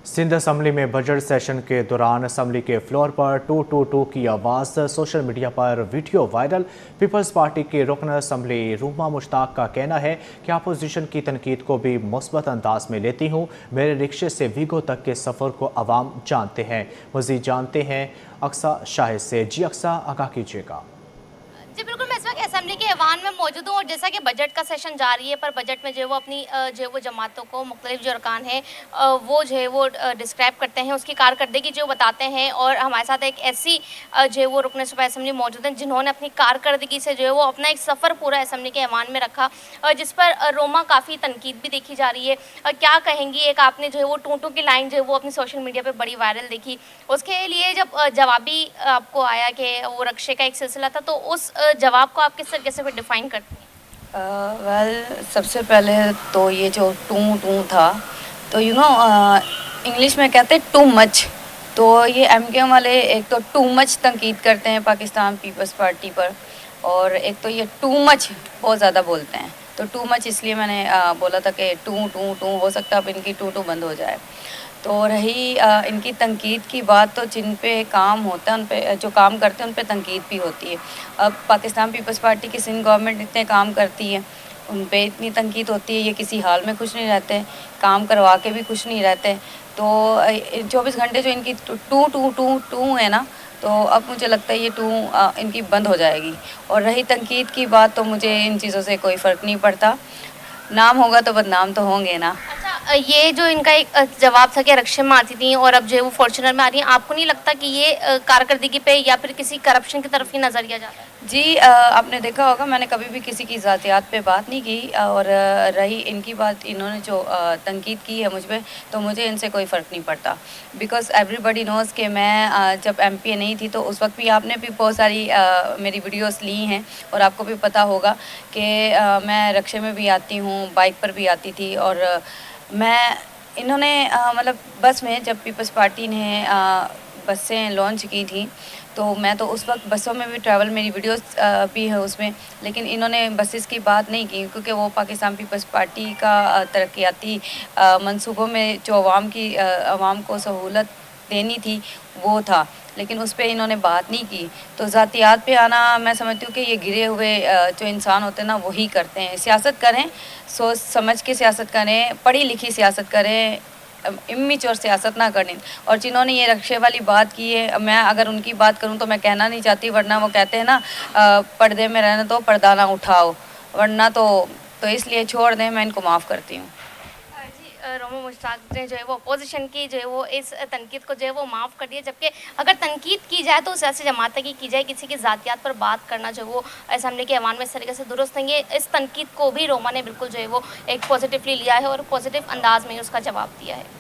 Sindh assembly में budget session के दौरान असम्बली के फ्लोर पर टू टू टू की आवाज़। सोशल मीडिया पर वीडियो वायरल। पीपल्स पार्टी के रुकन असम्बली रूमा मुश्ताक का कहना है कि अपोजिशन की तनकीद को भी मुस्बत अंदाज में लेती हूँ। मेरे रिक्शे से वीगो तक के सफ़र को अवाम जानते हैं। मज़ीद जानते हैं अक्सा शाहिद से। जी अक्सा, आगाह कीजिएगा। जी बिल्कुल, मैं इस वक्त असम्बली के ऐवान में मौजूद हूँ और जैसा कि बजट का सेशन जारी है, पर बजट में जो है वो अपनी जो है वो जमातों को मुख्तलिफ जो अरकान हैं वो जो है वो डिस्क्राइब करते हैं, उसकी कारकर्दगी जो बताते हैं। और हमारे साथ एक ऐसी जो है वो रुकन सूबा असम्बली मौजूद हैं जिन्होंने अपनी कारकर्दगी से जो है वो अपना एक सफ़र पूरा असम्बली के ऐवान में रखा, जिस पर रोमा काफ़ी तनकीद भी देखी जा रही है। क्या कहेंगी, एक आपने जो है वो टूटू की लाइन जो है वो अपनी सोशल मीडिया पर बड़ी वायरल देखी, उसके लिए जब जवाबी आपको आया कि वो रक्शे का एक सिलसिला था, तो उस जवाब को आप किस तरीके से फिर डिफ़ाइन करती हैं? सबसे पहले तो ये जो टू टू था, तो इंग्लिश में कहते हैं टू मच। तो ये एमकेएम वाले एक तो टू मच तनकीद करते हैं पाकिस्तान पीपल्स पार्टी पर, और एक तो ये टू मच बहुत ज़्यादा बोलते हैं। तो टू मच इसलिए मैंने बोला था कि टू टू टू हो सकता है अब इनकी टू टू बंद हो जाए। तो रही इनकी तनकीद की बात, तो जिन पे काम होता है उन पे जो काम करते हैं उन पे तनकीद भी होती है। अब पाकिस्तान पीपल्स पार्टी की सिंध गवर्नमेंट इतने काम करती है, उन पे इतनी तनकीद होती है, ये किसी हाल में खुश नहीं रहते, काम करवा के भी खुश नहीं रहते। तो 24 घंटे जो इनकी टू टू टू टू है ना, तो अब मुझे लगता है ये टू इनकी बंद हो जाएगी। और रही तनकीद की बात, तो मुझे इन चीज़ों से कोई फ़र्क नहीं पड़ता, नाम होगा तो बदनाम तो होंगे ना। अच्छा, ये जो इनका एक जवाब था कि रक्शे में आती थी और अब जो है वो फॉर्च्यूनर में आ रही हैं, आपको नहीं लगता कि ये कारकर्दगी पे या फिर किसी करप्शन की तरफ ही नज़रिया जाता है? जी, आपने देखा होगा मैंने कभी भी किसी की ज़ातियात पे बात नहीं की। और रही इनकी बात, इन्होंने जो तनकीद की है मुझ पे, तो मुझे इनसे कोई फ़र्क नहीं पड़ता, बिकॉज़ एवरीबॉडी नोज़ कि मैं जब एमपीए नहीं थी तो उस वक्त भी आपने भी बहुत सारी मेरी वीडियोस ली हैं, और आपको भी पता होगा कि मैं रक्शे में भी आती हूँ, बाइक पर भी आती थी। और मैं इन्होंने मतलब बस में जब पीपल्स पार्टी ने बसें लॉन्च की थी, तो मैं तो उस वक्त बसों में भी ट्रैवल, मेरी वीडियोस भी है उसमें। लेकिन इन्होंने बसेस की बात नहीं की, क्योंकि वो पाकिस्तान पीपल्स पार्टी का तरक्याती मंसूबों में जो आवाम को सहूलत देनी थी वो था, लेकिन उस पे इन्होंने बात नहीं की। तो ज़ातियात पे आना, मैं समझती हूँ कि ये गिरे हुए जो इंसान होते हैं ना, वही करते हैं। सियासत करें, सोच समझ के सियासत करें, पढ़ी लिखी सियासत करें, इम्मेच्योर सियासत ना करें। और जिन्होंने ये रक्शे वाली बात की है, मैं अगर उनकी बात करूं तो मैं कहना नहीं चाहती, वरना वो कहते हैं ना पर्दे में रहने दो, पर्दा ना उठाओ, वरना तो इसलिए छोड़ दें, मैं इनको माफ़ करती हूँ। जी, रोमा मुश्ताक ने जो है वो अपोजिशन की जो है वो इस तनकीद को जो है वो माफ़ कर दिया, जबकि अगर तनकीद की जाए तो सियासी जमात की जाए, किसी की ज़ातियात पर बात करना जो है वो असम्बली के ऐवान में इस तरीके से दुरुस्त नहीं है। इस तनकीद को भी रोमा ने बिल्कुल जो है वो एक पॉजिटिवली लिया है और पॉजिटिव अंदाज में ही उसका जवाब दिया है।